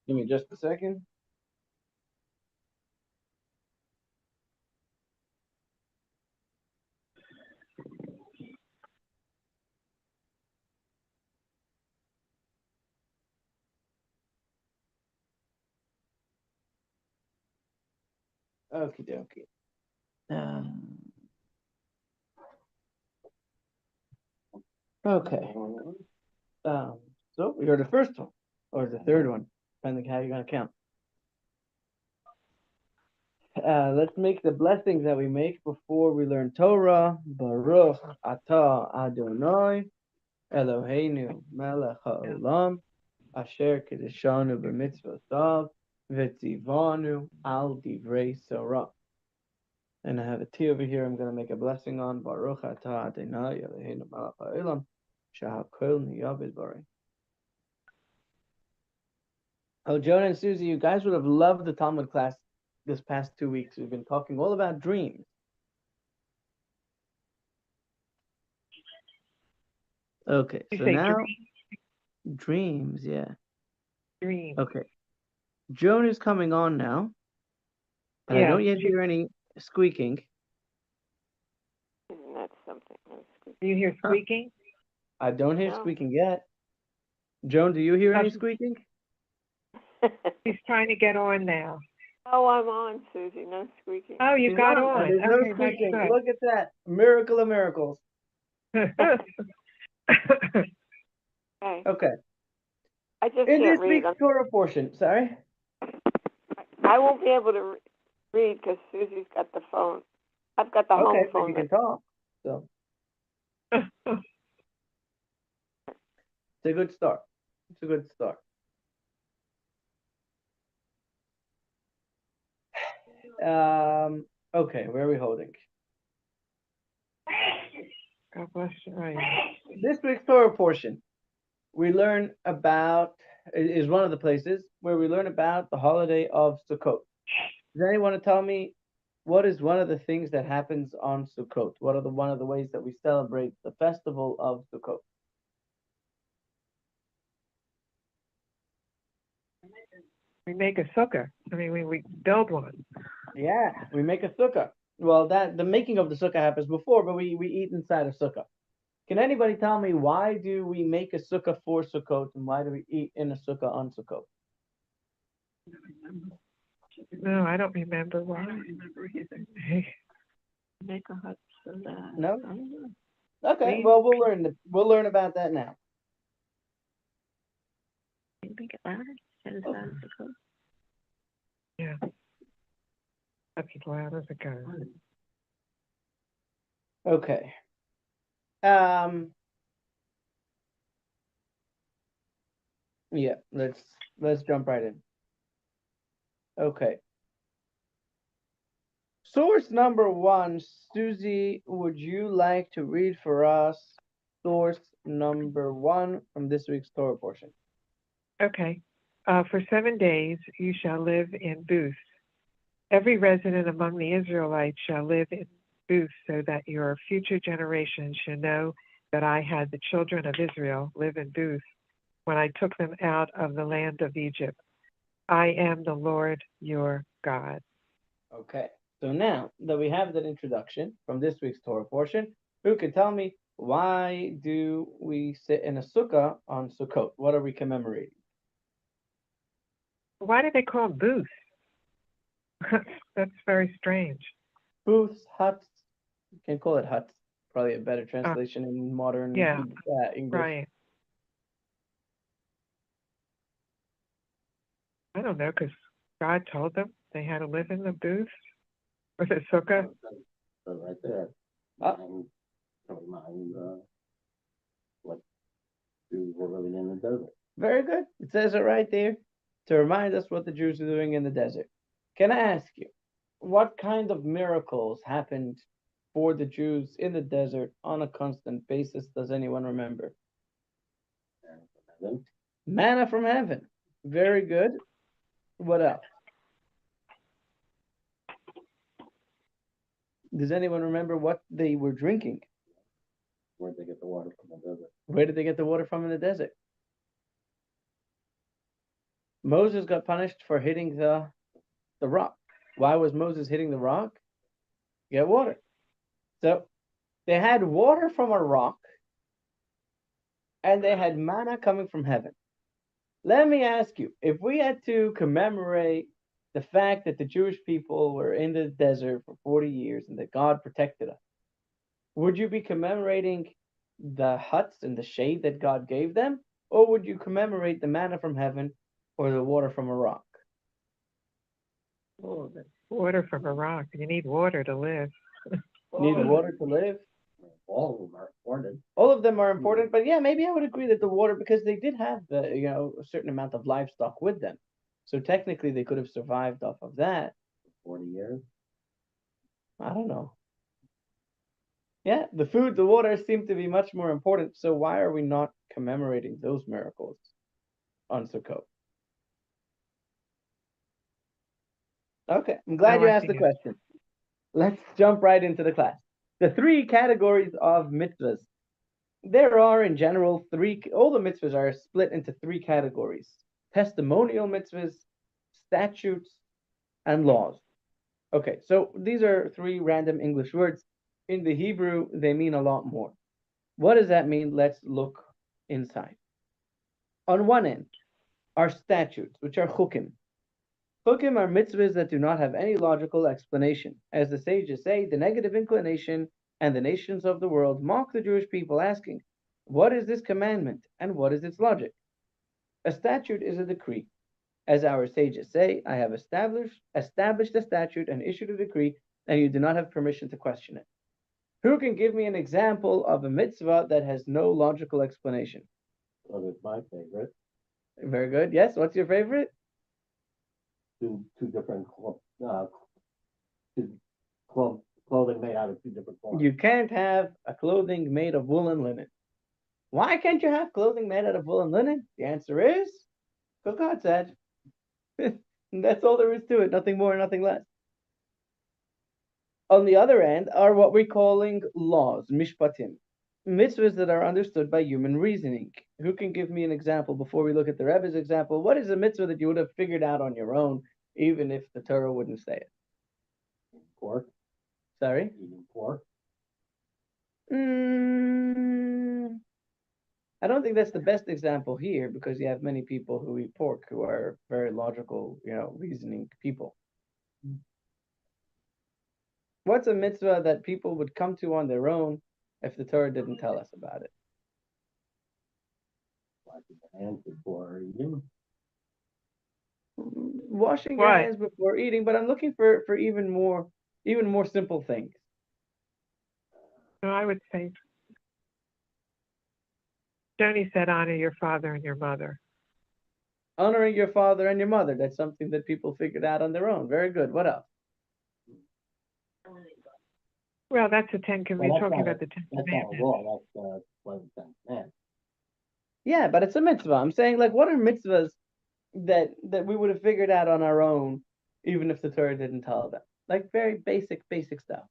Give me just a second. Okie dokie. Okay. Um, so you're the first one, or the third one, depending how you're gonna count. Let's make the blessings that we make before we learn Torah. Baruch atah Adonai Eloheinu melech haolam asher kedeshanu b'mitzvotav v'tzivanu al divrei Torah. And I have a T over here I'm going to make a blessing on. Baruch atah Adonai Eloheinu melech haolam shehakol niyah b'dvarei. Oh, Jonah and Susie, you guys would have loved the Talmud class this past 2 weeks. We've been talking all about dreams. Okay, so now dreams, yeah. Dreams. Okay. Joan is coming on now. But I don't yet hear any squeaking. That's something. Do you hear squeaking? I don't hear squeaking yet. Joan, do you hear any squeaking? She's trying to get on now. Oh, I'm on, Susie. No squeaking. Oh, you got on. There's no squeaking. Look at that. Miracle of miracles. Okay. I just in can't this read. week's Torah portion, sorry? I won't be able to read because Susie's got the phone. I've got the home phone. Okay, you can talk. So. It's a good start. It's a good start. Okay, where are we holding? God bless you. Right. This week's Torah portion, we learn about, is one of the places where we learn about the holiday of Sukkot. Does anyone want to tell me what is one of the things that happens on Sukkot? What are one of the ways that we celebrate the festival of Sukkot? We make a sukkah. I mean, we build one. Yeah, we make a sukkah. Well, the making of the sukkah happens before, but we eat inside a sukkah. Can anybody tell me why do we make a sukkah for Sukkot and why do we eat in a sukkah on Sukkot? No, I don't remember why. I don't remember either. Make a hut so that. No. Okay. Well, we'll learn about that now. Think about it. Oh. Yeah. That's as loud as it goes. Okay. Yeah, let's jump right in. Okay. Source number 1, Susie, would you like to read for us source number 1 from this week's Torah portion? Okay. For 7 days you shall live in booths. Every resident among the Israelites shall live in booths so that your future generations shall know that I had the children of Israel live in booths when I took them out of the land of Egypt. I am the Lord your God. Okay. So now that we have that introduction from this week's Torah portion, who can tell me why do we sit in a sukkah on Sukkot? What are we commemorating? Why do they call them booths? That's very strange. Booths, huts. You can call it huts. Probably a better translation in modern English. Right. I don't know, because God told them they had to live in the booth with a sukkah. Right there. What Jews were living in the desert. Very good. It says it right there to remind us what the Jews are doing in the desert. Can I ask you, what kind of miracles happened for the Jews in the desert on a constant basis? Does anyone remember? Manna from heaven. Very good. What else? Does anyone remember what they were drinking? Where did they get the water from the desert? Where did they get the water from in the desert? Moses got punished for hitting the rock. Why was Moses hitting the rock? Get water. So they had water from a rock and they had manna coming from heaven. Let me ask you, if we had to commemorate the fact that the Jewish people were in the desert for 40 years and that God protected us, would you be commemorating the huts and the shade that God gave them? Or would you commemorate the manna from heaven or the water from a rock? Oh, the water from a rock. You need water to live. Need water to live? All of them are important. All of them are important, but yeah, maybe I would agree that the water, because they did have a certain amount of livestock with them. So technically they could have survived off of that. 40 years. I don't know. Yeah, the food, the water seem to be much more important. So why are we not commemorating those miracles on Sukkot? Okay, I'm glad No, you I asked the think it's- question. Let's jump right into the class. The three categories of mitzvahs. There are, in general, all the mitzvahs are split into three categories: testimonial mitzvahs, statutes, and laws. Okay, so these are three random English words. In the Hebrew, they mean a lot more. What does that mean? Let's look inside. On one end are statutes, which are chukim. Chukim are mitzvahs that do not have any logical explanation. As the sages say, the negative inclination and the nations of the world mock the Jewish people, asking, what is this commandment and what is its logic? A statute is a decree. As our sages say, I have established a statute and issued a decree, and you do not have permission to question it. Who can give me an example of a mitzvah that has no logical explanation? So that's my favorite. Very good. Yes, what's your favorite? Two different clothing made out of two different cloths. You can't have a clothing made of wool and linen. Why can't you have clothing made out of wool and linen? The answer is because God said. That's all there is to it, nothing more, nothing less. On the other end are what we're calling laws, mishpatim, mitzvahs that are understood by human reasoning. Who can give me an example before we look at the Rebbe's example? What is a mitzvah that you would have figured out on your own, even if the Torah wouldn't say it? Pork. Sorry? Eating pork. I don't think that's the best example here because you have many people who eat pork who are very logical, reasoning people. What's a mitzvah that people would come to on their own if the Torah didn't tell us about it? Washing your hands before eating. Washing your Right. hands before eating, but I'm looking for even more simple things. No, I would say, Joni said, honor your father and your mother. Honoring your father and your mother, that's something that people figured out on their own. Very good. What else? Well, that's the Ten Well, We're that's talking not about the Ten That's not a Commandments. law. That's one of the Ten Commandments. Yeah, but it's a mitzvah. I'm saying, like, what are mitzvahs that we would have figured out on our own, even if the Torah didn't tell them? Like very basic stuff.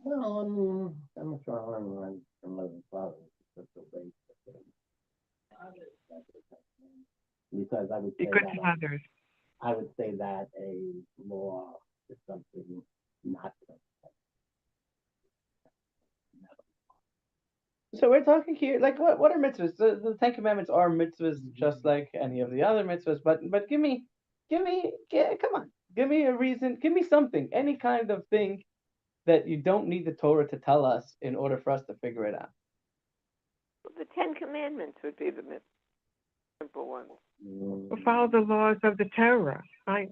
Well, I'm not sure how I'm from living father. That's the basic thing. Because I would Be say good that to others. I would say that a law is something not. So we're talking here, like, what are mitzvahs? The Ten Commandments are mitzvahs just like any of the other mitzvahs, but come on, give me a reason, give me something, any kind of thing that you don't need the Torah to tell us in order for us to figure it out. The Ten Commandments would be the simple ones. We'll follow the laws of the Torah. The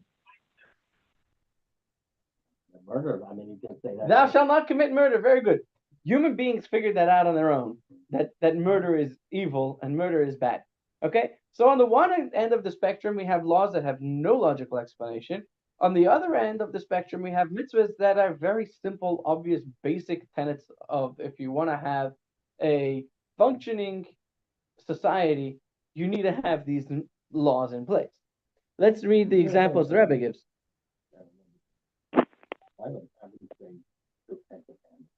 murder. I mean, you can say that. Thou shalt not commit murder. Very good. Human beings figured that out on their own, that murder is evil and murder is bad. Okay? So on the one end of the spectrum, we have laws that have no logical explanation. On the other end of the spectrum, we have mitzvahs that are very simple, obvious, basic tenets of if you want to have a functioning society, you need to have these laws in place. Let's read the examples the Rebbe gives. I would say the Ten Commandments.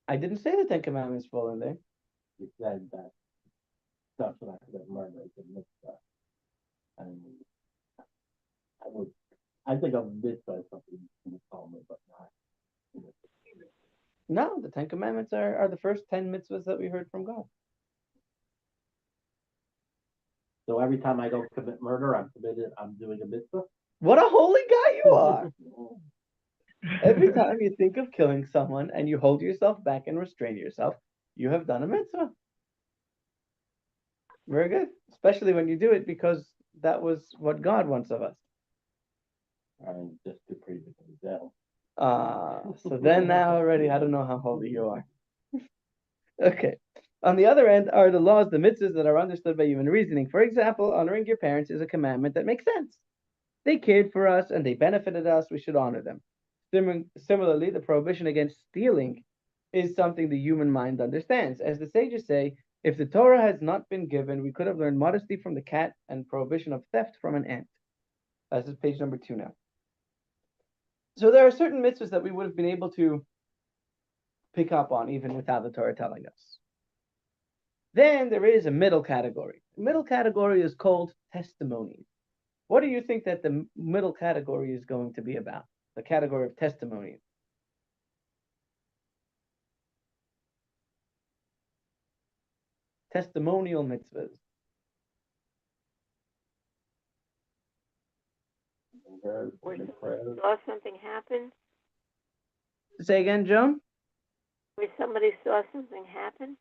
I didn't say the Ten Commandments fall in there. You said that exception, I could have murder is a mitzvah. And I think of mitzvah as something in the Talmud, but not. No, the Ten Commandments are the first 10 mitzvahs that we heard from God. So every time I go commit murder, I'm doing a mitzvah. What a holy guy you are! Every time you think of killing someone and you hold yourself back and restrain yourself, you have done a mitzvah. Very good. Especially when you do it because that was what God wants of us. I'm just too pretty to go So then now already, I don't know how holy you are. Okay. On the other end are the laws, the mitzvahs that are understood by human reasoning. For example, honoring your parents is a commandment that makes sense. They cared for us and they benefited us. We should honor them. Similarly, the prohibition against stealing is something the human mind understands. As the sages say, if the Torah has not been given, we could have learned modesty from the cat and prohibition of theft from an ant. This is page number 2 now. So there are certain mitzvahs that we would have been able to pick up on even without the Torah telling us. Then there is a middle category. The middle category is called testimonies. What do you think that the middle category is going to be about? The category of testimonies. Testimonial mitzvahs. Or somebody saw something happen. Say again, Joan? Where somebody saw something happen.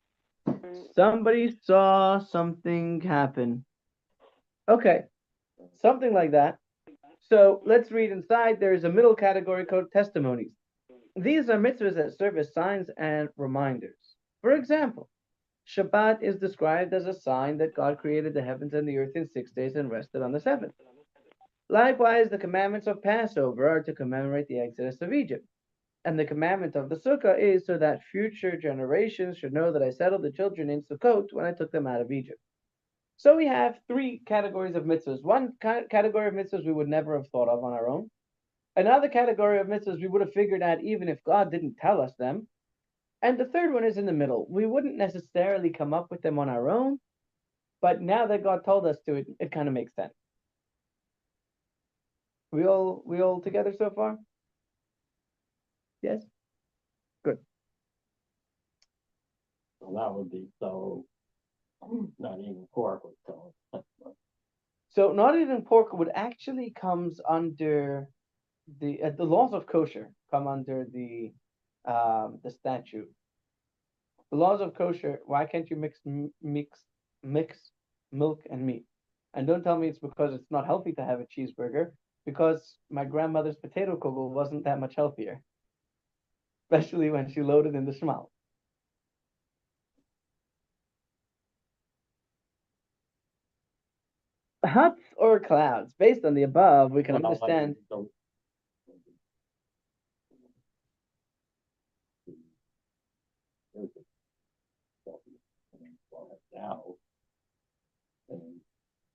Somebody saw something happen. Okay, something like that. So let's read inside. There is a middle category called testimonies. These are mitzvahs that serve as signs and reminders. For example, Shabbat is described as a sign that God created the heavens and the earth in 6 days and rested on the seventh. Likewise, the commandments of Passover are to commemorate the exodus of Egypt. And the commandment of the Sukkah is so that future generations should know that I settled the children in Sukkot when I took them out of Egypt. So we have 3 categories of mitzvahs. One category of mitzvahs we would never have thought of on our own. Another category of mitzvahs we would have figured out even if God didn't tell us them. And the third one is in the middle. We wouldn't necessarily come up with them on our own, but now that God told us to, it kind of makes sense. We all together so far? Yes? Good. So that would be not eating pork would tell us. So not eating pork would actually comes under the laws of kosher come under the statute. The laws of kosher. Why can't you mix milk and meat? And don't tell me it's because it's not healthy to have a cheeseburger. Because my grandmother's potato kugel wasn't that much healthier, especially when she loaded in the shmal. Huts or clouds? Based on the above, we can understand.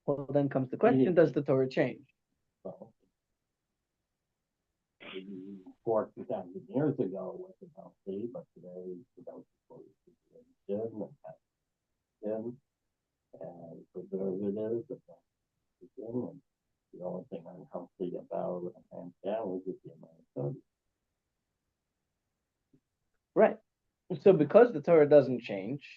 Well, then comes the question: does the Torah change? Pork 2,000 years ago wasn't healthy, but today without and preservatives and the only thing unhealthy about a ham sandwich is the amount of sodium. Right. So because the Torah doesn't change,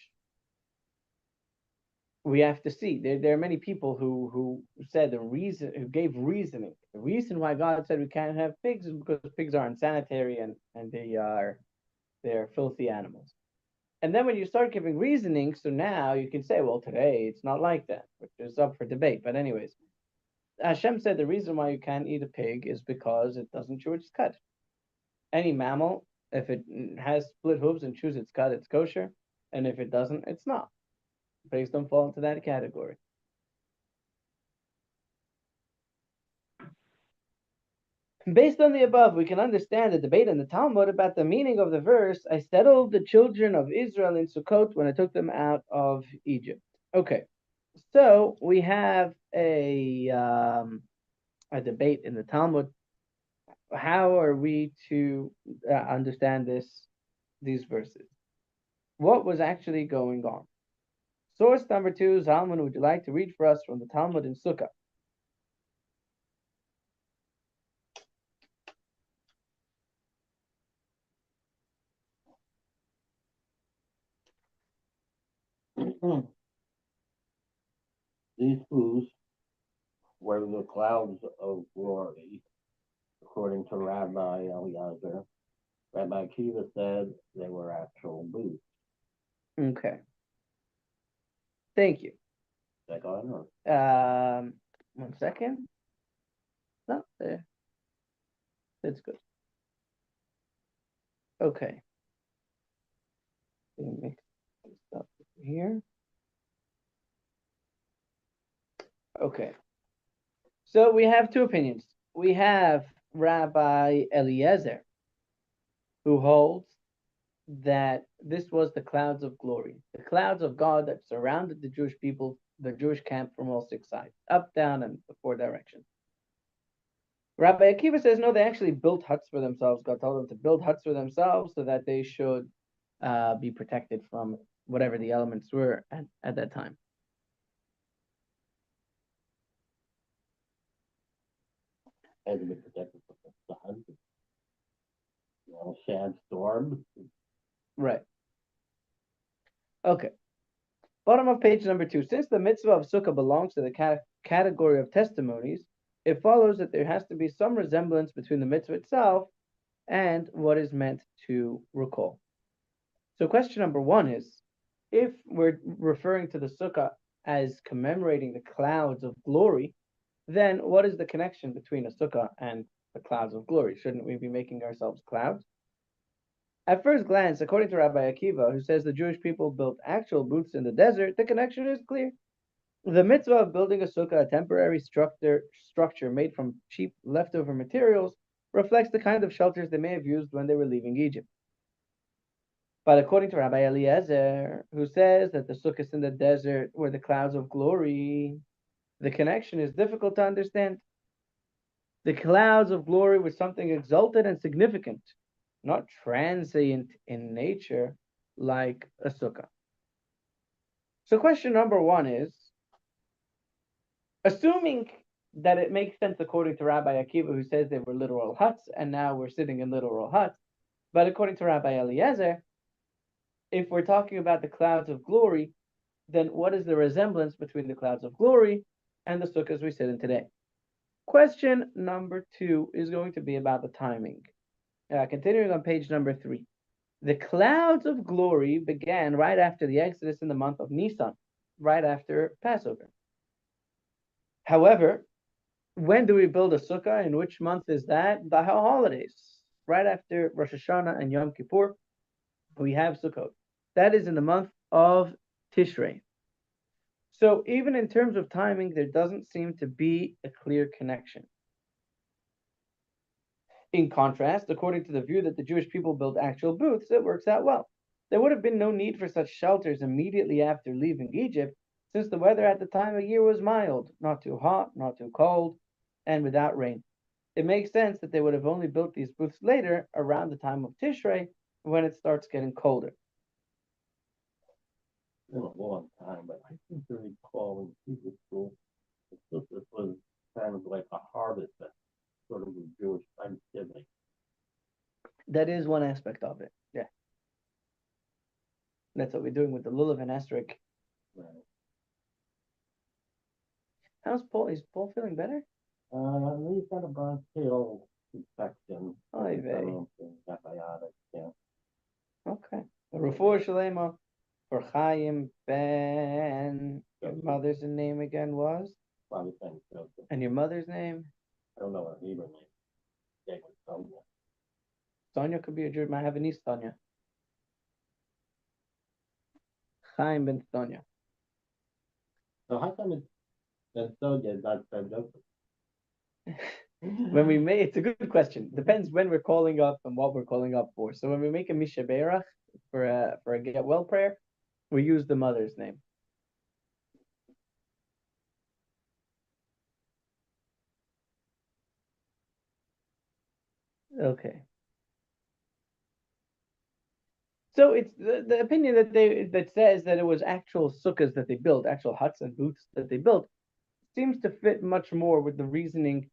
we have to see. There are many people who said who gave reasoning. The reason why God said we can't have pigs is because pigs are unsanitary and they're filthy animals. And then when you start giving reasoning, so now you can say, well, today it's not like that, which is up for debate. But anyways, Hashem said the reason why you can't eat a pig is because it doesn't chew its cud. Any mammal, if it has split hooves and chews its cud, it's kosher. And if it doesn't, it's not. Pigs don't fall into that category. Based on the above, we can understand the debate in the Talmud about the meaning of the verse, I settled the children of Israel in Sukkot when I took them out of Egypt. Okay, so we have a debate in the Talmud. How are we to understand these verses? What was actually going on? Source number 2, Zalman, would you like to read for us from the Talmud in Sukkah? These foods were the clouds of glory, according to Rabbi Eliezer. Rabbi Akiva said they were actual booths. Okay. Thank you. That going on? 1 second. No, there. That's good. Okay. Let me mix this up here. Okay. So we have two opinions. We have Rabbi Eliezer, who holds that this was the clouds of glory, the clouds of God that surrounded the Jewish people, the Jewish camp from all 6 sides, up, down, and the 4 directions. Rabbi Akiva says, no, they actually built huts for themselves. God told them to build huts for themselves so that they should be protected from whatever the elements were at that time. Had to be protected from the sun. Shad storm. Right. Okay. Bottom of page number 2. Since the mitzvah of sukkah belongs to the category of testimonies, it follows that there has to be some resemblance between the mitzvah itself and what is meant to recall. So question number 1 is, if we're referring to the sukkah as commemorating the clouds of glory, then what is the connection between a sukkah and the clouds of glory? Shouldn't we be making ourselves clouds? At first glance, according to Rabbi Akiva, who says the Jewish people built actual booths in the desert, the connection is clear. The mitzvah of building a sukkah, a temporary structure made from cheap leftover materials, reflects the kind of shelters they may have used when they were leaving Egypt. But according to Rabbi Eliezer, who says that the sukkahs in the desert were the clouds of glory, the connection is difficult to understand. The clouds of glory were something exalted and significant, not transient in nature like a sukkah. So question number 1 is, assuming that it makes sense according to Rabbi Akiva, who says they were literal huts, and now we're sitting in literal huts, but according to Rabbi Eliezer, if we're talking about the clouds of glory, then what is the resemblance between the clouds of glory and the sukkahs we sit in today? Question number 2 is going to be about the timing. Continuing on page number 3. The clouds of glory began right after the Exodus in the month of Nisan, right after Passover. However, when do we build a sukkah? In which month is that? The holidays. Right after Rosh Hashanah and Yom Kippur, we have Sukkot. That is in the month of Tishrei. So even in terms of timing, there doesn't seem to be a clear connection. In contrast, according to the view that the Jewish people built actual booths, it works out well. There would have been no need for such shelters immediately after leaving Egypt, since the weather at the time of year was mild, not too hot, not too cold, and without rain. It makes sense that they would have only built these booths later, around the time of Tishrei, when it starts getting colder. It's been a long time, but I seem to recall in Hebrew school, this was kind of like a harvest, sort of a Jewish Thanksgiving. That is one aspect of it, yeah. That's what we're doing with the Lulav and Asterisk. Right. How's Paul? Is Paul feeling better? He's got a bronchial infection. Oy vey. Antibiotics, yeah. Okay. Refuah Shalema for Chaim Ben. Your mother's name again was? Probably thanks, Joseph. And your mother's name? I don't know her Hebrew name. David Sonia. Sonia could be a Jew. Might have a niece, Sonia. Chaim Ben Sonia. So how come it's Ben Sonia is not Ben Joseph? When we make, it's a good question. Depends when we're calling up and what we're calling up for. So when we make a Misha Beirach for a get well prayer, we use the mother's name. Okay. So it's the opinion that says that it was actual sukkahs that they built, actual huts and booths that they built, seems to fit much more with the reasoning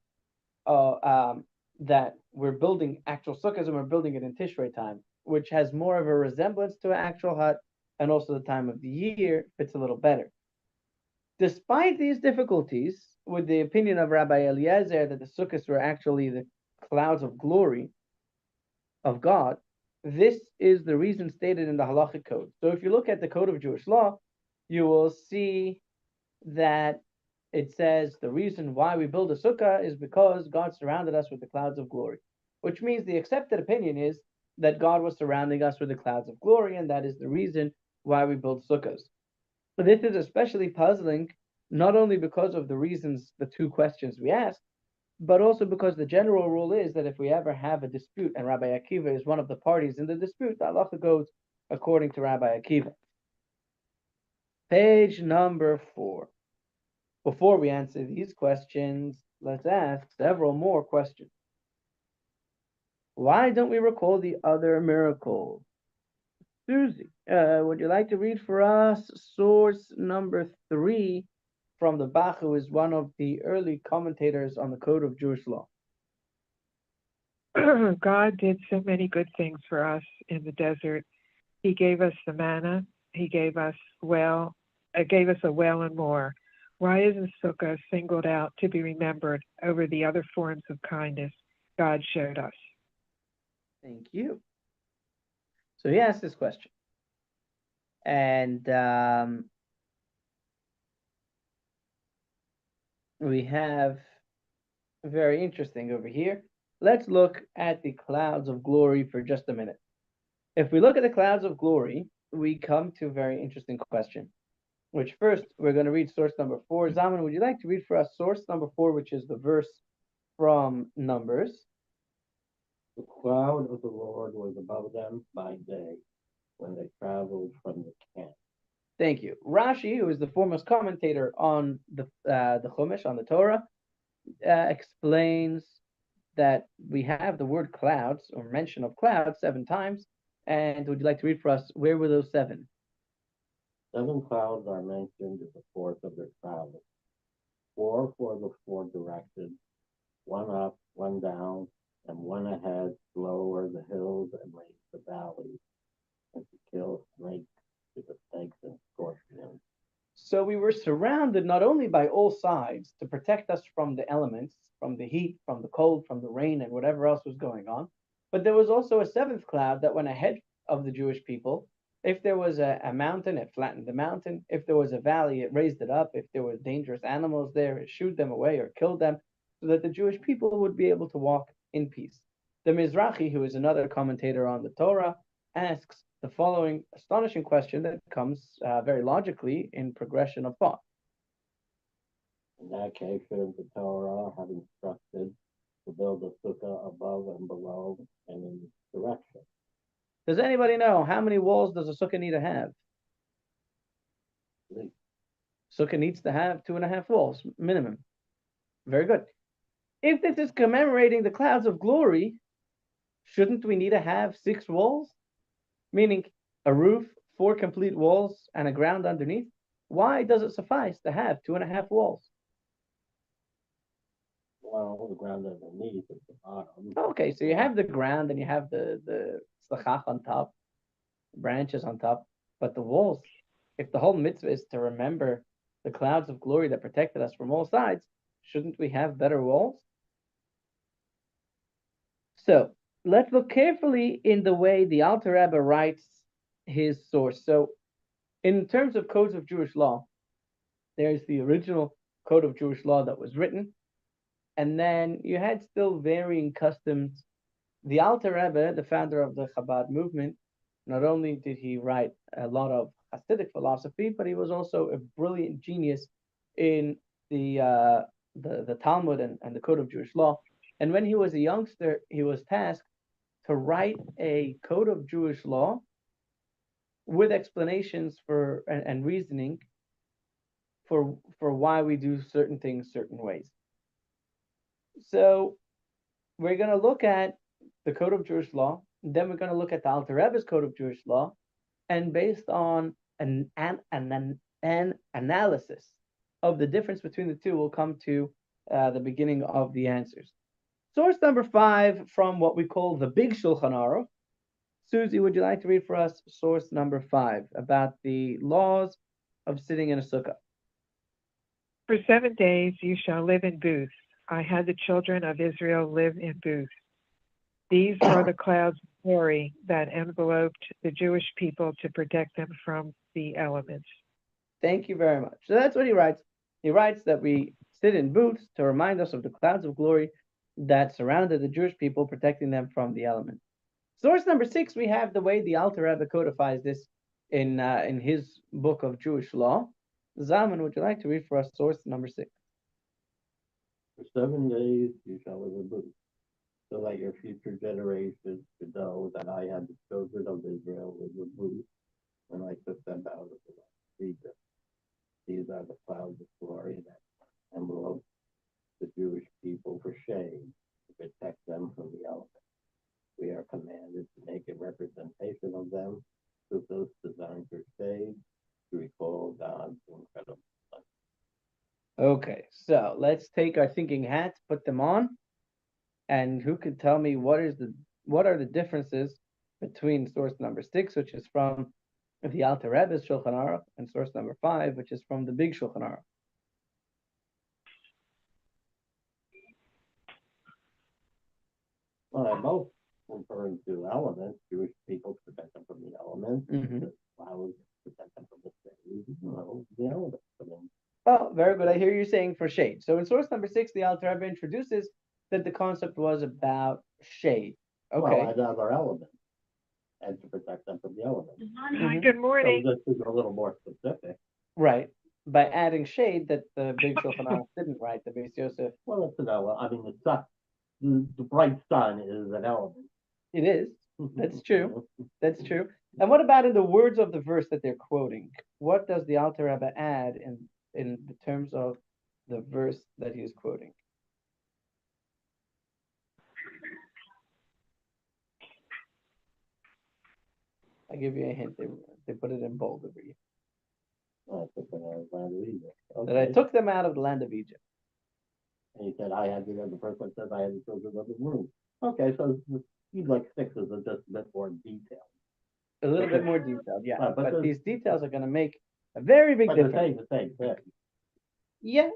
uh, um, that we're building actual sukkahs and we're building it in Tishrei time, which has more of a resemblance to an actual hut, and also the time of the year fits a little better. Despite these difficulties, with the opinion of Rabbi Eliezer that the sukkahs were actually the clouds of glory of God, this is the reason stated in the halachic code. So if you look at the code of Jewish law, you will see that it says the reason why we build a sukkah is because God surrounded us with the clouds of glory, which means the accepted opinion is that God was surrounding us with the clouds of glory, and that is the reason why we build sukkahs. But this is especially puzzling, not only because of the reasons, the two questions we asked, but also because the general rule is that if we ever have a dispute and Rabbi Akiva is one of the parties in the dispute, the halacha goes according to Rabbi Akiva. Page number 4. Before we answer these questions, let's ask several more questions. Why don't we recall the other miracles? Susie, would you like to read for us source number 3 from the Bach, who is one of the early commentators on the Code of Jewish Law? God did so many good things for us in the desert. He gave us the manna. He gave us a well and more. Why isn't Sukkah singled out to be remembered over the other forms of kindness God showed us? Thank you. So he asked this question. And we have very interesting over here. Let's look at the clouds of glory for just a minute. If we look at the clouds of glory, we come to a very interesting question, which first we're going to read source number 4. Zaman, would you like to read for us source number 4, which is the verse from Numbers? The cloud of the Lord was above them by day when they traveled from the camp. Thank you. Rashi, who is the foremost commentator on the Chumash, on the Torah, explains that we have the word clouds or mention of clouds 7 times. And would you like to read for us where were those 7? 7 clouds are mentioned in the course of their travel. 4 for the 4 directions, 1 up, 1 down, and 1 ahead to lower the hills and raise the valleys, and to kill snakes with the snakes and scorpions. So we were surrounded not only by all sides to protect us from the elements, from the heat, from the cold, from the rain, and whatever else was going on, but there was also a 7th cloud that went ahead of the Jewish people. If there was a mountain, it flattened the mountain. If there was a valley, it raised it up. If there were dangerous animals there, it shooed them away or killed them, so that the Jewish people would be able to walk in peace. The Mizrahi, who is another commentator on the Torah, asks the following astonishing question that comes very logically in progression of thought. In that case, should the Torah have instructed to build a sukkah above and below and in each direction? Does anybody know how many walls does a sukkah need to have? Sukkah needs to have 2.5 walls minimum. Very good. If this is commemorating the clouds of glory, shouldn't we need to have 6 walls? Meaning a roof, 4 complete walls, and a ground underneath? Why does it suffice to have 2.5 walls? Well, the ground underneath is the bottom. Okay, so you have the ground and you have the slachach on top, branches on top, but the walls, if the whole mitzvah is to remember the clouds of glory that protected us from all sides, shouldn't we have better walls? So let's look carefully in the way the Alter Rebbe writes his source. So in terms of codes of Jewish law, there's the original code of Jewish law that was written, and then you had still varying customs. The Alter Rebbe, the founder of the Chabad movement, not only did he write a lot of Hasidic philosophy, but he was also a brilliant genius in the Talmud and the Code of Jewish Law. And when he was a youngster, he was tasked to write a Code of Jewish Law with explanations for and reasoning for why we do certain things certain ways. So we're going to look at the Code of Jewish Law Then we're going to look at the Alter Rebbe's Code of Jewish Law, and based on an analysis of the difference between the two, we'll come to the beginning of the answers. Source number 5 from what we call the Big Shulchan Aruch. Susie, would you like to read for us source number 5 about the laws of sitting in a sukkah? For 7 days you shall live in booths. I had the children of Israel live in booths. These are the clouds of glory that enveloped the Jewish people to protect them from the elements. Thank you very much. So that's what he writes. He writes that we sit in booths to remind us of the clouds of glory that surrounded the Jewish people, protecting them from the elements. Source number 6, we have the way the Alter Rebbe codifies this in his book of Jewish law. Zalman, would you like to read for us source number 6? For 7 days you shall live in booths, so that your future generations should know that I had the children of Israel live in booths when I took them out of the land of Egypt. These are the clouds of glory that envelop the Jewish people for shade, to protect them from the elements. We are commanded to make a representation of them with those designed for shade, to recall God's incredible light. Okay, so let's take our thinking hats, put them on, and who can tell me what are the differences between source number 6, which is from the Alter Rebbe's Shulchan Aruch, and source number 5, which is from the Big Shulchan Aruch? Well, they're both referring to elements. Jewish people protect them from the elements. Mm-hmm. The clouds protect them from the shade. The elements come in. Oh, very good. I hear you saying for shade. So in source number 6, the Alter Rebbe introduces that the concept was about shade. Okay. Well, and other elements, and to protect them from the elements. Mhm. Good morning. So this is a little more specific. Right. By adding shade that the Big Shulchan Aruch didn't write, the Beis Yosef. Well, it's an element. I mean, the sun, the bright sun is an element. It is. That's true. That's true. And what about in the words of the verse that they're quoting? What does the Alter Rebbe add in the terms of the verse that he is quoting? I give you a hint. They put it in bold over you. Oh, I took them out of the land of Egypt. That I Okay. took them out of the land of Egypt. And he said, the first one says, I had the children of the womb. Okay, so you'd like 6 is just a bit more detailed. A little bit more detailed, yeah. Right, but but these details are going to make a very big But they're difference. saying the same thing. Yeah,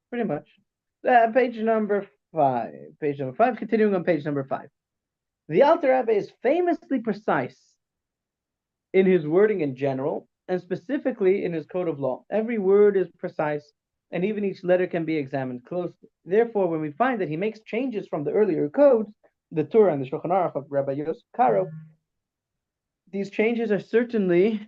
pretty much. Page number 5. Page number 5, continuing on page number 5. The Alter Rebbe is famously precise in his wording in general, and specifically in his code of law. Every word is precise, and even each letter can be examined closely. Therefore, when we find that he makes changes from the earlier codes, the Torah and the Shulchan Aruch of Rabbi Yosef Karo, these changes are certainly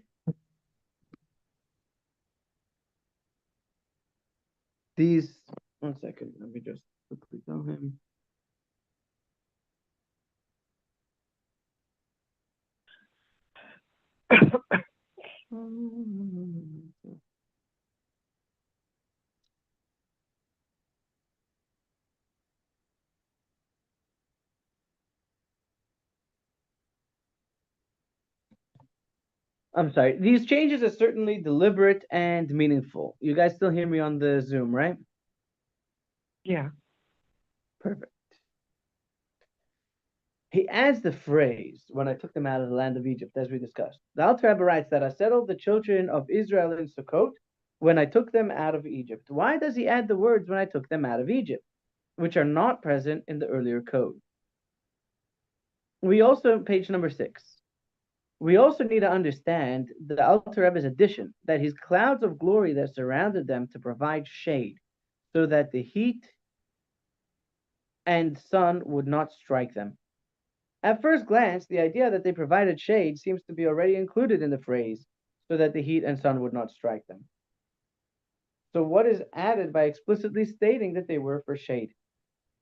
these. 1 second, let me just quickly tell him. I'm sorry. These changes are certainly deliberate and meaningful. You guys still hear me on the Zoom, right? Yeah. Perfect. He adds the phrase, when I took them out of the land of Egypt, as we discussed. The Alter Rebbe writes that I settled the children of Israel in Sukkot when I took them out of Egypt. Why does he add the words when I took them out of Egypt, which are not present in the earlier code? We also, page number 6, we also need to understand the Alter Rebbe's addition, that his clouds of glory that surrounded them to provide shade, so that the heat and sun would not strike them. At first glance, the idea that they provided shade seems to be already included in the phrase, so that the heat and sun would not strike them. So what is added by explicitly stating that they were for shade?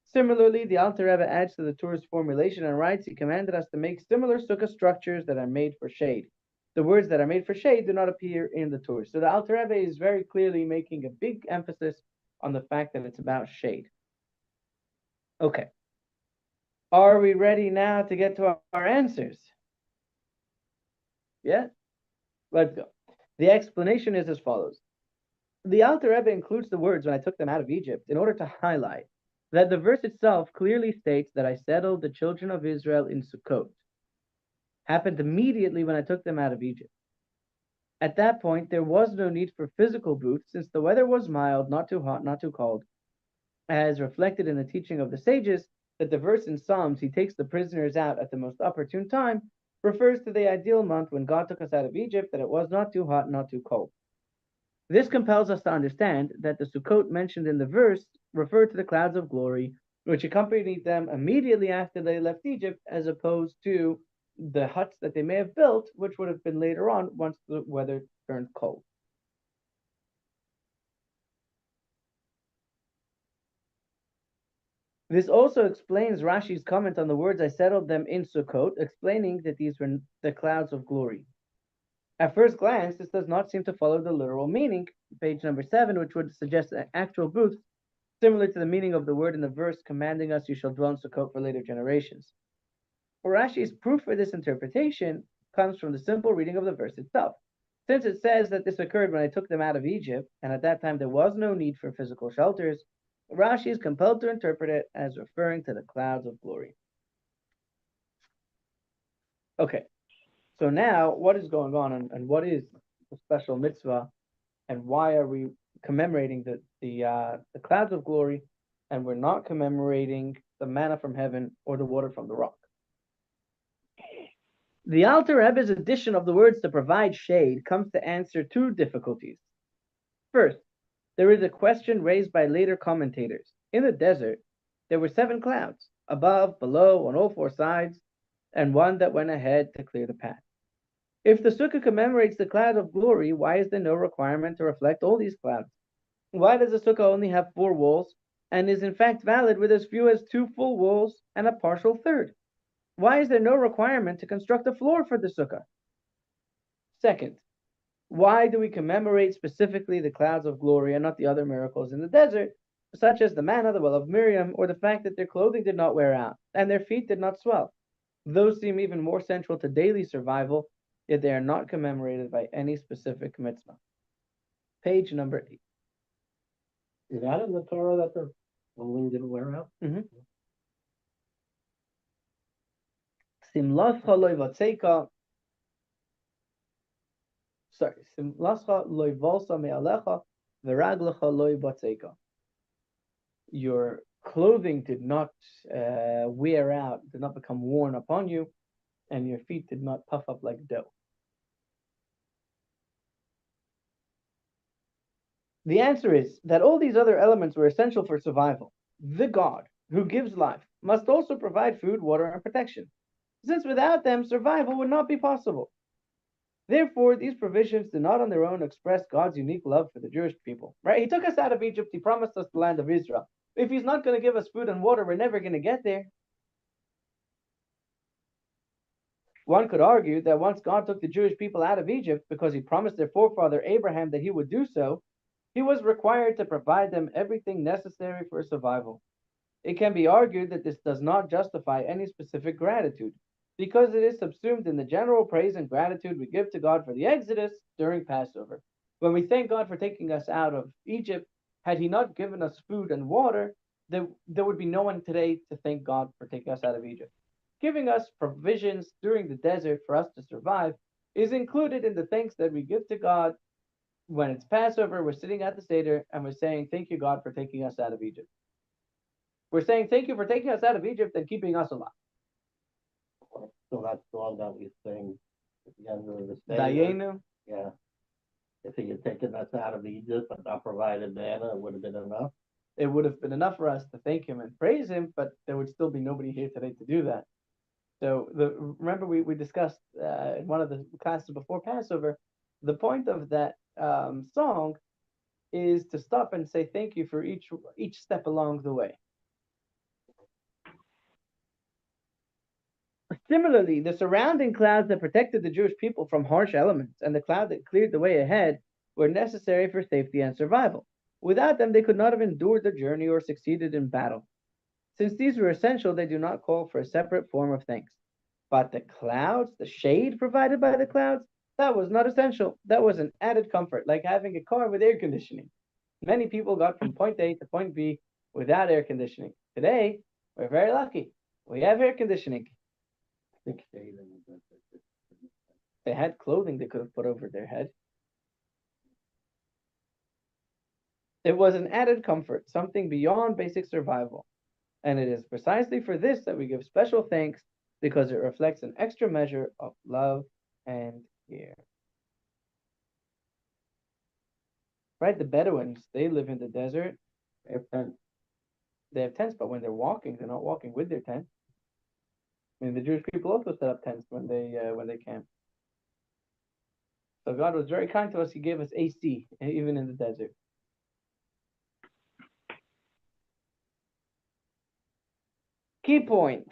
Similarly, the Alter Rebbe adds to the Torah's formulation and writes, he commanded us to make similar sukkah structures that are made for shade. The words that are made for shade do not appear in the Torah. So the Alter Rebbe is very clearly making a big emphasis on the fact that it's about shade. Okay. Are we ready now to get to our answers? Yeah? Let's go. The explanation is as follows. The Alter Rebbe includes the words when I took them out of Egypt in order to highlight that the verse itself clearly states that I settled the children of Israel in Sukkot. Happened immediately when I took them out of Egypt. At that point, there was no need for physical booths since the weather was mild, not too hot, not too cold, as reflected in the teaching of the sages, that the verse in Psalms, he takes the prisoners out at the most opportune time, refers to the ideal month when God took us out of Egypt, that it was not too hot, not too cold. This compels us to understand that the Sukkot mentioned in the verse refer to the clouds of glory, which accompanied them immediately after they left Egypt, as opposed to the huts that they may have built, which would have been later on once the weather turned cold. This also explains Rashi's comment on the words I settled them in Sukkot, explaining that these were the clouds of glory. At first glance, this does not seem to follow the literal meaning, page number 7, which would suggest an actual booth, similar to the meaning of the word in the verse commanding us, you shall dwell in Sukkot for later generations. Rashi's proof for this interpretation comes from the simple reading of the verse itself. Since it says that this occurred when I took them out of Egypt, and at that time there was no need for physical shelters, Rashi is compelled to interpret it as referring to the clouds of glory. Okay, so now what is going on and what is the special mitzvah and why are we commemorating the clouds of glory and we're not commemorating the manna from heaven or the water from the rock? The Alter Rebbe's addition of the words to provide shade comes to answer two difficulties. First, there is a question raised by later commentators. In the desert, there were 7 clouds, above, below, on all 4 sides, and one that went ahead to clear the path. If the sukkah commemorates the cloud of glory, why is there no requirement to reflect all these clouds? Why does the sukkah only have 4 walls and is in fact valid with as few as 2 full walls and a partial third? Why is there no requirement to construct a floor for the sukkah? Second, why do we commemorate specifically the clouds of glory and not the other miracles in the desert, such as the manna, the well of Miriam, or the fact that their clothing did not wear out and their feet did not swell? Those seem even more central to daily survival, yet they are not commemorated by any specific mitzvah. Page number 8. Is that in the Torah that the clothing didn't wear out? Simlascha loy vatzeka. Sorry, simlascha loy valsa me'alecha v'raglecha loy vatzeka. Your clothing did not wear out, did not become worn upon you, and your feet did not puff up like dough. The answer is that all these other elements were essential for survival. The God who gives life must also provide food, water, and protection, since without them, survival would not be possible. Therefore, these provisions do not on their own express God's unique love for the Jewish people. Right? He took us out of Egypt. He promised us the land of Israel. If he's not going to give us food and water, we're never going to get there. One could argue that once God took the Jewish people out of Egypt because he promised their forefather Abraham that he would do so, he was required to provide them everything necessary for survival. It can be argued that this does not justify any specific gratitude, because it is subsumed in the general praise and gratitude we give to God for the Exodus during Passover. When we thank God for taking us out of Egypt, had he not given us food and water, there would be no one today to thank God for taking us out of Egypt. Giving us provisions during the desert for us to survive is included in the thanks that we give to God. When it's Passover, we're sitting at the Seder and we're saying, thank you, God, for taking us out of Egypt. We're saying, thank you for taking us out of Egypt and keeping us alive. So that's the one that we sing at the end of the Seder. Dayenu. Yeah. If he had taken us out of Egypt but not provided manna, it would have been enough. It would have been enough for us to thank him and praise him, but there would still be nobody here today to do that. So remember we discussed in one of the classes before Passover, the point of that song is to stop and say thank you for each step along the way. Similarly, the surrounding clouds that protected the Jewish people from harsh elements and the cloud that cleared the way ahead were necessary for safety and survival. Without them, they could not have endured the journey or succeeded in battle. Since these were essential, they do not call for a separate form of thanks. But the clouds, the shade provided by the clouds, that was not essential. That was an added comfort, like having a car with air conditioning. Many people got from point A to point B without air conditioning. Today, we're very lucky. We have air conditioning. They had clothing they could have put over their head. It was an added comfort, something beyond basic survival. And it is precisely for this that we give special thanks, because it reflects an extra measure of love and care. Right? The Bedouins, they live in the desert. They have tents. They have tents, but when they're walking, they're not walking with their tent. I mean, the Jewish people also set up tents when they camp. So God was very kind to us. He gave us AC, even in the desert. Key points.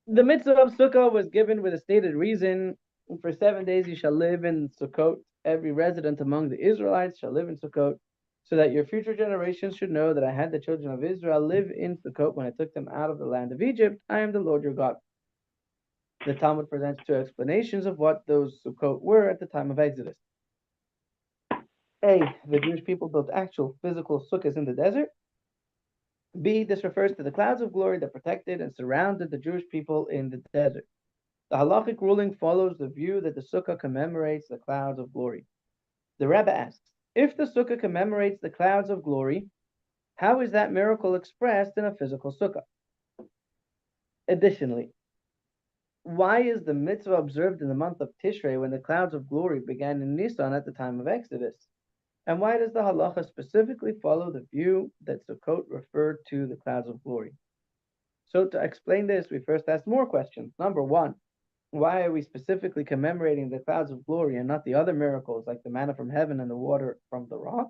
The mitzvah of Sukkah was given with a stated reason. For 7 days you shall live in Sukkot. Every resident among the Israelites shall live in Sukkot, so that your future generations should know that I had the children of Israel live in Sukkot when I took them out of the land of Egypt. I am the Lord your God. The Talmud presents two explanations of what those Sukkot were at the time of Exodus. A, the Jewish people built actual physical sukkahs in the desert. B, this refers to the clouds of glory that protected and surrounded the Jewish people in the desert. The halachic ruling follows the view that the sukkah commemorates the clouds of glory. The Rebbe asks, if the sukkah commemorates the clouds of glory, how is that miracle expressed in a physical sukkah? Additionally, why is the mitzvah observed in the month of Tishrei when the clouds of glory began in Nisan at the time of Exodus? And why does the halacha specifically follow the view that Sukkot referred to the clouds of glory? So to explain this, we first ask more questions. Number one, why are we specifically commemorating the clouds of glory and not the other miracles like the manna from heaven and the water from the rock?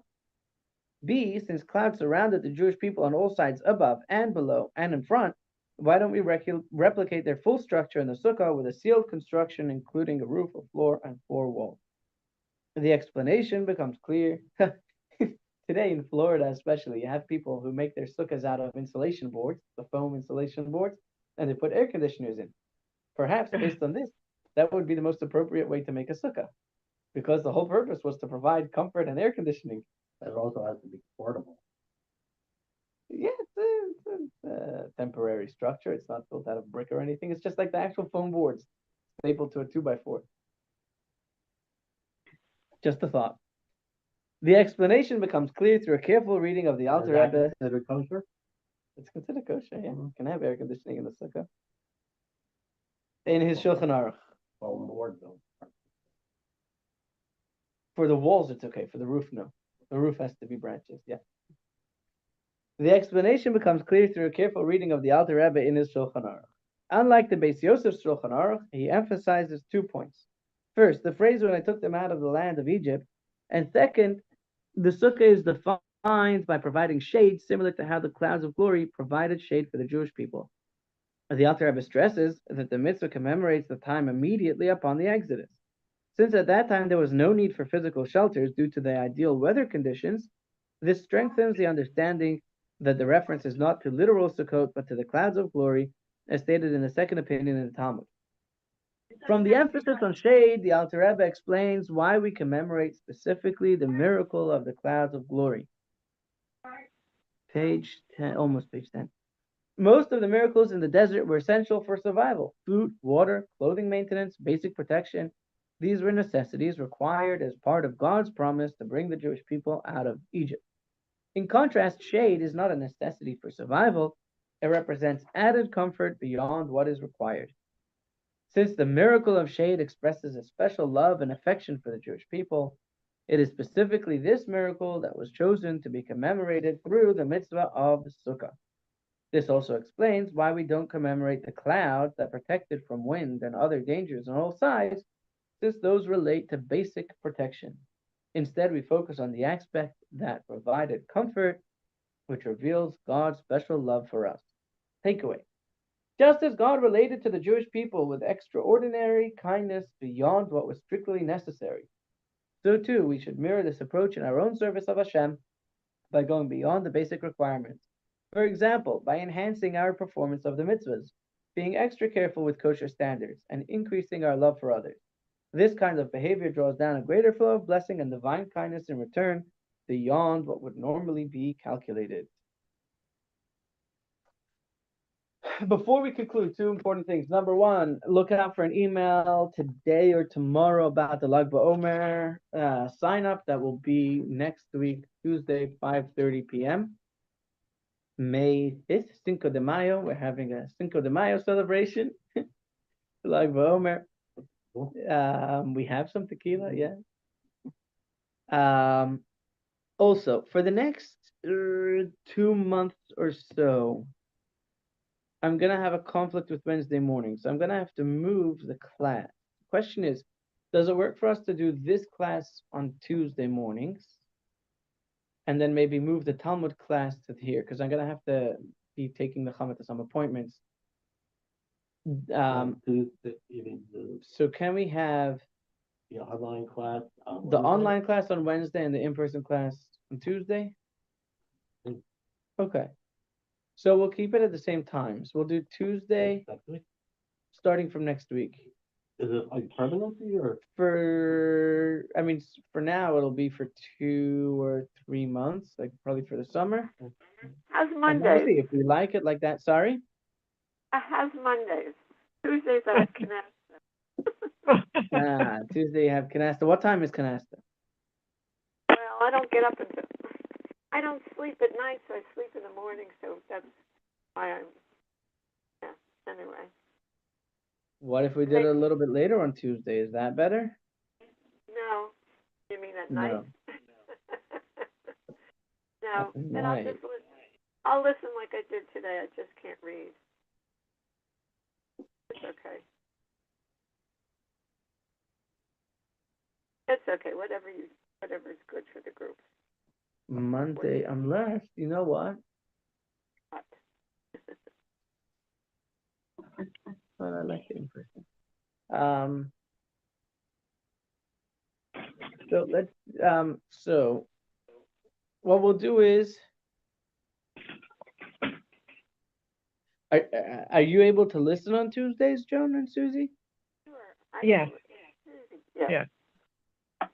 B, since clouds surrounded the Jewish people on all sides, above and below and in front, why don't we replicate their full structure in the sukkah with a sealed construction, including a roof, a floor, and 4 walls? The explanation becomes clear. Today in Florida especially, you have people who make their sukkahs out of insulation boards, the foam insulation boards, and they put air conditioners in. Perhaps based on this, that would be the most appropriate way to make a sukkah, because the whole purpose was to provide comfort and air conditioning. But it also has to be portable. Yeah, it's a temporary structure. It's not built out of brick or anything. It's just like the actual foam boards stapled to a 2x4. Just a thought. The explanation becomes clear through a careful reading of the Alter Rebbe. Considered kosher? It's considered kosher, yeah. You can have air conditioning in the sukkah. In his Shulchan Aruch. Foam board though. For the walls, it's okay. For the roof, no. The roof has to be branches, yeah. The explanation becomes clear through a careful reading of the Alter Rebbe in his Shulchan Aruch. Unlike the Beis Yosef's Shulchan Aruch, he emphasizes 2 points. First, the phrase when I took them out of the land of Egypt, and second, the sukkah is defined by providing shade, similar to how the clouds of glory provided shade for the Jewish people. The Alter Rebbe stresses that the mitzvah commemorates the time immediately upon the Exodus. Since at that time there was no need for physical shelters due to the ideal weather conditions, this strengthens the understanding that the reference is not to literal Sukkot, but to the clouds of glory, as stated in the second opinion in the Talmud. From the emphasis on shade, the Alter Rebbe explains why we commemorate specifically the miracle of the clouds of glory. Page 10, almost page 10. Most of the miracles in the desert were essential for survival: food, water, clothing maintenance, basic protection. These were necessities required as part of God's promise to bring the Jewish people out of Egypt. In contrast, shade is not a necessity for survival. It represents added comfort beyond what is required. Since the miracle of shade expresses a special love and affection for the Jewish people, it is specifically this miracle that was chosen to be commemorated through the mitzvah of Sukkah. This also explains why we don't commemorate the clouds that protected from wind and other dangers on all sides, since those relate to basic protection. Instead, we focus on the aspect that provided comfort, which reveals God's special love for us. Takeaway. Just as God related to the Jewish people with extraordinary kindness beyond what was strictly necessary, so too we should mirror this approach in our own service of Hashem by going beyond the basic requirements For example, by enhancing our performance of the mitzvahs, being extra careful with kosher standards, and increasing our love for others. This kind of behavior draws down a greater flow of blessing and divine kindness in return beyond what would normally be calculated. Before we conclude, two important things. Number one, look out for an email today or tomorrow about the Lag BaOmer sign up. That will be next week, Tuesday, 5:30 p.m. May 5th, Cinco de Mayo. We're having a Cinco de Mayo celebration. Lag BaOmer. We have some tequila, yeah. Also, for the next 2 months or so, I'm gonna have a conflict with Wednesday morning, so I'm gonna have to move the class. The question is, does it work for us to do this class on Tuesday mornings, and then maybe move the Talmud class to here? Because I'm gonna have to be taking the Chama to some appointments. Tuesday, even So can we have the online class on the Wednesday? online class on Wednesday and the in-person class on Tuesday? Mm. Okay. So we'll keep it at the same times. We'll do Tuesday Next week? starting from next week. Is it like permanently or? For now it'll be for 2 or 3 months, like probably for the summer. How's And Mondays? obviously, if we like it like that, sorry. How's Mondays? Tuesdays I have Canasta. Tuesday you have Canasta. What time is Canasta? Well, I don't get up until, I don't sleep at night, so I sleep in the morning, so that's why anyway. What if we did it a little bit later on Tuesday? Is that better? No. You mean at No. night? No. At Then I'll night. just listen. I'll listen like I did today. I just can't read. It's okay. It's okay. Whatever's good for the group. Monday, unless, you know what? But Well, I like it in person. So what we'll do is, are you able to listen on Tuesdays, Joan and Susie? sure. Yes. Yeah. Yes. Yeah,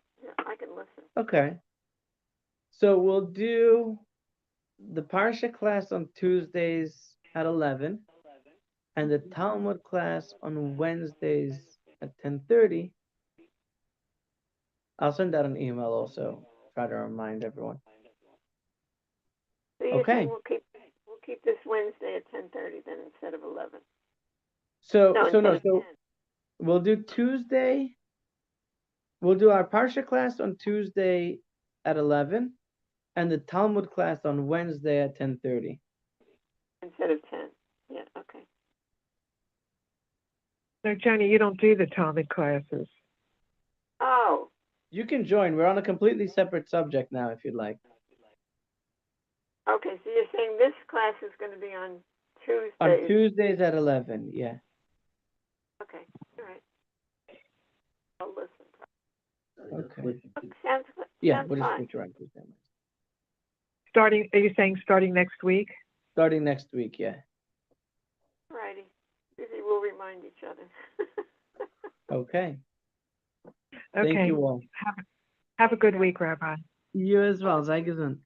I can listen. Okay. So we'll do the Parsha class on Tuesdays at 11, and the Talmud class on Wednesdays at 10:30. I'll send out an email also, try to remind everyone. So you're Okay. saying we'll keep this Wednesday at 10:30 then instead of 11. So instead of 10. we'll do Tuesday. We'll do our Parsha class on Tuesday at 11, and the Talmud class on Wednesday at 10:30. Instead of 10. Yeah. Okay. No, Johnny, you don't do the Talmud classes. Oh. You can join. We're on a completely separate subject now, if you'd like. Okay. So you're saying this class is going to be on Tuesdays. On Tuesdays at 11, yeah. Okay. All right. I'll listen. Okay. Sounds Yeah, sounds we'll just fine. switch around Tuesday. Are you saying starting next week? Starting next week, yeah. All righty. Susie, we'll remind each other. Okay. Okay. Thank you all. Have a good week, Rabbi. You as well. Sei gesund.